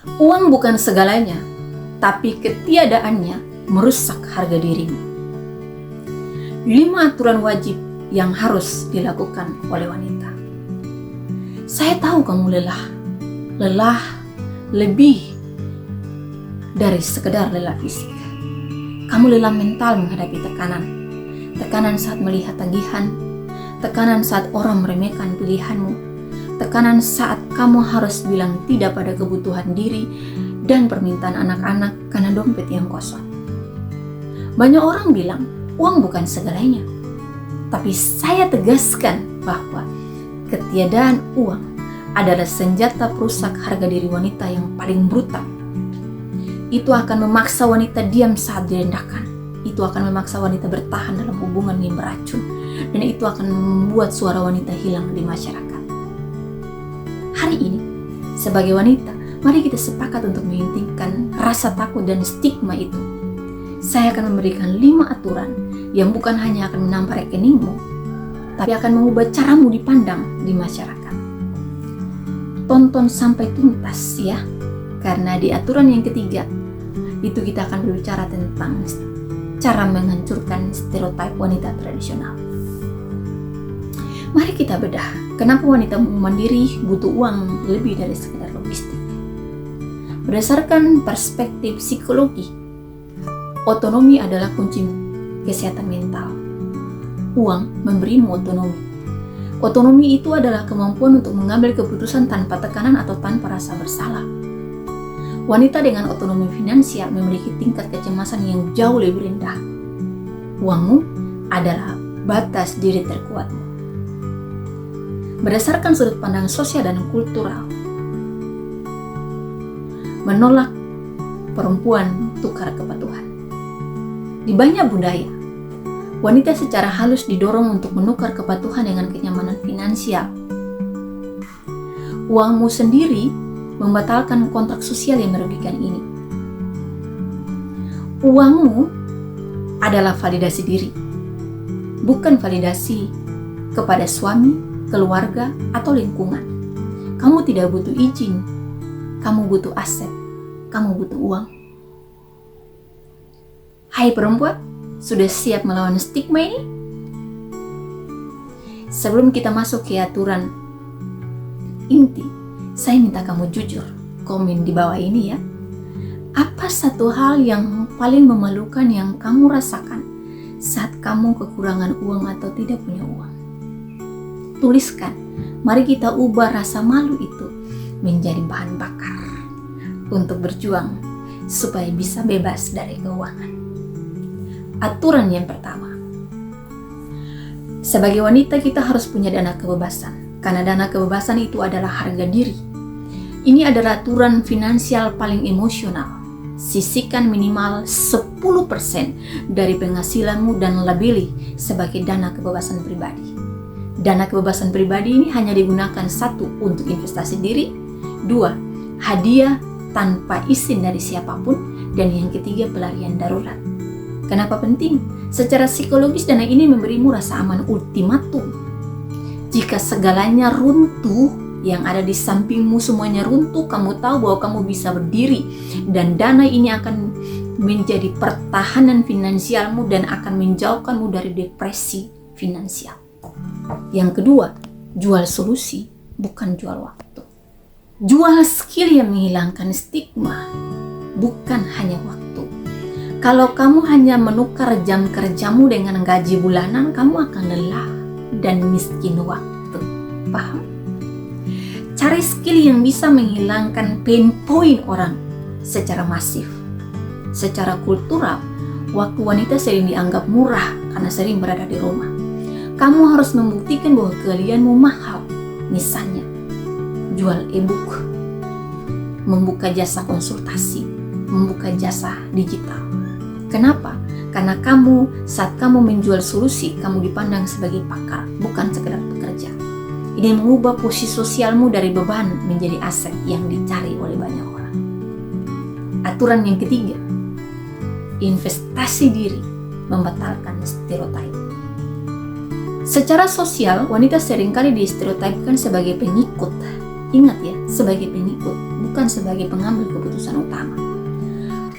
Uang bukan segalanya, tapi ketiadaannya merusak harga dirimu. 5 aturan wajib yang harus dilakukan oleh wanita. Saya tahu kamu lelah lebih dari sekedar lelah fisik. Kamu lelah mental menghadapi tekanan saat melihat tagihan, tekanan saat orang meremehkan pilihanmu, tekanan saat kamu harus bilang tidak pada kebutuhan diri dan permintaan anak-anak karena dompet yang kosong. Banyak orang bilang uang bukan segalanya, tapi saya tegaskan bahwa ketiadaan uang adalah senjata perusak harga diri wanita yang paling brutal. Itu akan memaksa wanita diam saat direndahkan. Itu akan memaksa wanita bertahan dalam hubungan yang beracun. Dan itu akan membuat suara wanita hilang di masyarakat. Hari ini, sebagai wanita, mari kita sepakat untuk menghentikan rasa takut dan stigma itu. Saya akan memberikan 5 aturan yang bukan hanya akan menambah rekeningmu, tapi akan mengubah caramu dipandang di masyarakat. Tonton sampai tuntas ya, karena di aturan yang ketiga, itu kita akan berbicara tentang cara menghancurkan stereotip wanita tradisional. Mari kita bedah, kenapa wanita mandiri butuh uang lebih dari sekedar logistik. Berdasarkan perspektif psikologi, otonomi adalah kunci kesehatan mental. Uang memberimu otonomi. Otonomi itu adalah kemampuan untuk mengambil keputusan tanpa tekanan atau tanpa rasa bersalah. Wanita dengan otonomi finansial memiliki tingkat kecemasan yang jauh lebih rendah. Uangmu adalah batas diri terkuatmu. Berdasarkan sudut pandang sosial dan kultural, menolak perempuan tukar kepatuhan. Di banyak budaya, wanita secara halus didorong untuk menukar kepatuhan dengan kenyamanan finansial. Uangmu sendiri membatalkan kontrak sosial yang merugikan ini. Uangmu adalah validasi diri, bukan validasi kepada suami, keluarga, atau lingkungan. Kamu tidak butuh izin, kamu butuh aset, kamu butuh uang. Hai perempuan, sudah siap melawan stigma ini? Sebelum kita masuk ke aturan inti, saya minta kamu jujur, komen di bawah ini ya. Apa satu hal yang paling memalukan yang kamu rasakan saat kamu kekurangan uang atau tidak punya uang? Tuliskan, mari kita ubah rasa malu itu menjadi bahan bakar untuk berjuang supaya bisa bebas dari keuangan. Aturan yang pertama, sebagai wanita kita harus punya dana kebebasan, karena dana kebebasan itu adalah harga diri. Ini adalah aturan finansial paling emosional. Sisihkan minimal 10% dari penghasilanmu dan labeli sebagai dana kebebasan pribadi. Dana kebebasan pribadi ini hanya digunakan 1 untuk investasi diri, 2 hadiah tanpa izin dari siapapun, dan yang ketiga pelarian darurat. Kenapa penting? Secara psikologis dana ini memberimu rasa aman ultimatum. Jika segalanya runtuh, yang ada di sampingmu semuanya runtuh, kamu tahu bahwa kamu bisa berdiri, dan dana ini akan menjadi pertahanan finansialmu dan akan menjauhkanmu dari depresi finansial. Yang kedua, jual solusi, bukan jual waktu. Jual skill yang menghilangkan stigma, bukan hanya waktu. Kalau kamu hanya menukar jam kerjamu dengan gaji bulanan, kamu akan lelah dan miskin waktu. Paham? Cari skill yang bisa menghilangkan pain point orang secara masif. Secara kultural, waktu wanita sering dianggap murah karena sering berada di rumah. Kamu harus membuktikan bahwa keahlianmu mahal. Misalnya, jual e-book, membuka jasa konsultasi, membuka jasa digital. Kenapa? Karena saat kamu menjual solusi, kamu dipandang sebagai pakar, bukan sekedar pekerja. Ini mengubah posisi sosialmu dari beban menjadi aset yang dicari oleh banyak orang. Aturan yang ketiga, investasi diri membatalkan stereotip. Secara sosial, wanita seringkali distereotipkan sebagai pengikut. Ingat ya, sebagai pengikut, bukan sebagai pengambil keputusan utama.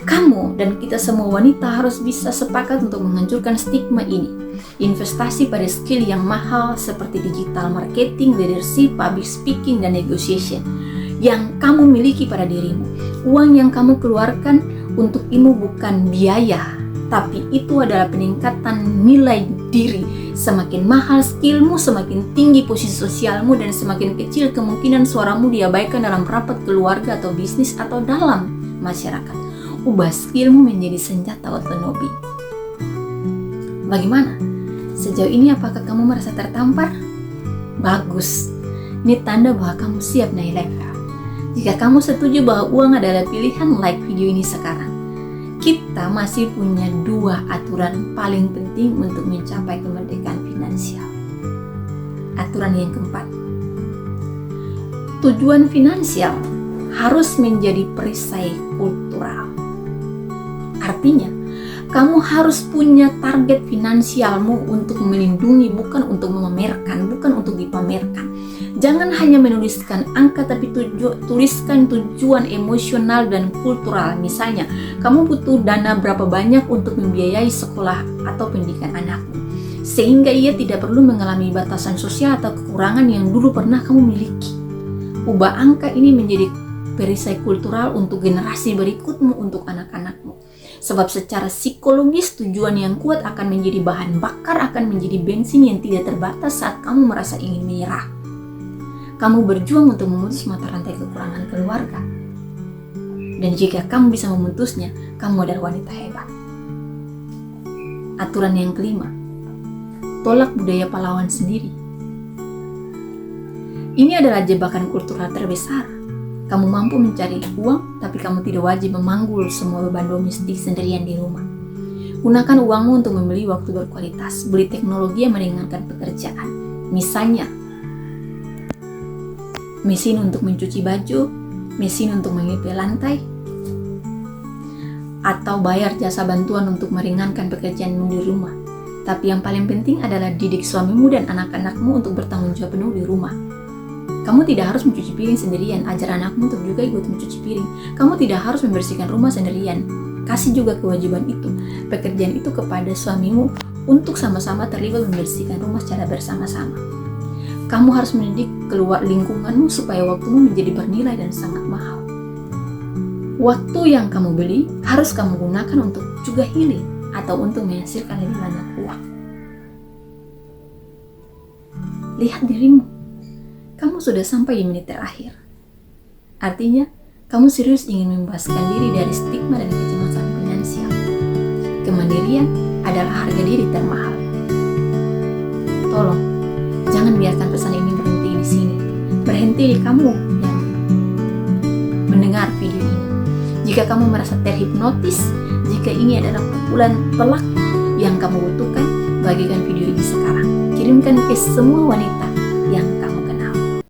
Kamu dan kita semua wanita harus bisa sepakat untuk menghancurkan stigma ini. Investasi pada skill yang mahal seperti digital marketing, leadership, public speaking, dan negotiation yang kamu miliki pada dirimu. Uang yang kamu keluarkan untuk ilmu bukan biaya, tapi itu adalah peningkatan nilai diri. Semakin mahal skillmu, semakin tinggi posisi sosialmu, dan semakin kecil kemungkinan suaramu diabaikan dalam rapat keluarga atau bisnis atau dalam masyarakat. Ubah skillmu menjadi senjata otonomi. Bagaimana? Sejauh ini apakah kamu merasa tertampar? Bagus. Ini tanda bahwa kamu siap naik level. Jika kamu setuju bahwa uang adalah pilihan, like video ini sekarang. Kita masih punya 2 aturan paling penting untuk mencapai kemerdekaan finansial. Aturan yang keempat, tujuan finansial harus menjadi perisai kultural. Artinya, kamu harus punya target finansialmu untuk melindungi, bukan untuk memamerkan, bukan untuk dipamerkan. Jangan hanya menuliskan angka, tapi tuliskan tujuan emosional dan kultural. Misalnya, kamu butuh dana berapa banyak untuk membiayai sekolah atau pendidikan anakmu, sehingga ia tidak perlu mengalami batasan sosial atau kekurangan yang dulu pernah kamu miliki. Ubah angka ini menjadi perisai kultural untuk generasi berikutmu, untuk anak-anakmu. Sebab secara psikologis tujuan yang kuat akan menjadi bahan bakar, akan menjadi bensin yang tidak terbatas saat kamu merasa ingin menyerah. Kamu berjuang untuk memutus mata rantai kekurangan keluarga. Dan jika kamu bisa memutusnya, kamu adalah wanita hebat. Aturan yang kelima, tolak budaya pahlawan sendiri. Ini adalah jebakan kultural terbesar. Kamu mampu mencari uang, tapi kamu tidak wajib memanggul semua beban domestik sendirian di rumah. Gunakan uangmu untuk membeli waktu berkualitas, beli teknologi yang meringankan pekerjaan. Misalnya, mesin untuk mencuci baju, mesin untuk mengepel lantai, atau bayar jasa bantuan untuk meringankan pekerjaanmu di rumah. Tapi yang paling penting adalah didik suamimu dan anak-anakmu untuk bertanggung jawab penuh di rumah. Kamu tidak harus mencuci piring sendirian, ajar anakmu untuk juga ikut mencuci piring. Kamu tidak harus membersihkan rumah sendirian. Kasih juga kewajiban itu, pekerjaan itu kepada suamimu untuk sama-sama terlibat membersihkan rumah secara bersama-sama. Kamu harus mendidik keluar lingkunganmu supaya waktumu menjadi bernilai dan sangat mahal. Waktu yang kamu beli harus kamu gunakan untuk juga healing atau untuk menghasilkan lebih banyak uang. Lihat dirimu. Kamu sudah sampai di menit terakhir. Artinya, kamu serius ingin membebaskan diri dari stigma dan kecemasan finansial. Kemandirian adalah harga diri termahal. Tolong, jangan biarkan pesan ini berhenti di sini. Berhenti di kamu yang mendengar video ini. Jika kamu merasa terhipnotis, jika ini adalah pukulan telak yang kamu butuhkan, bagikan video ini sekarang. Kirimkan ke semua wanita yang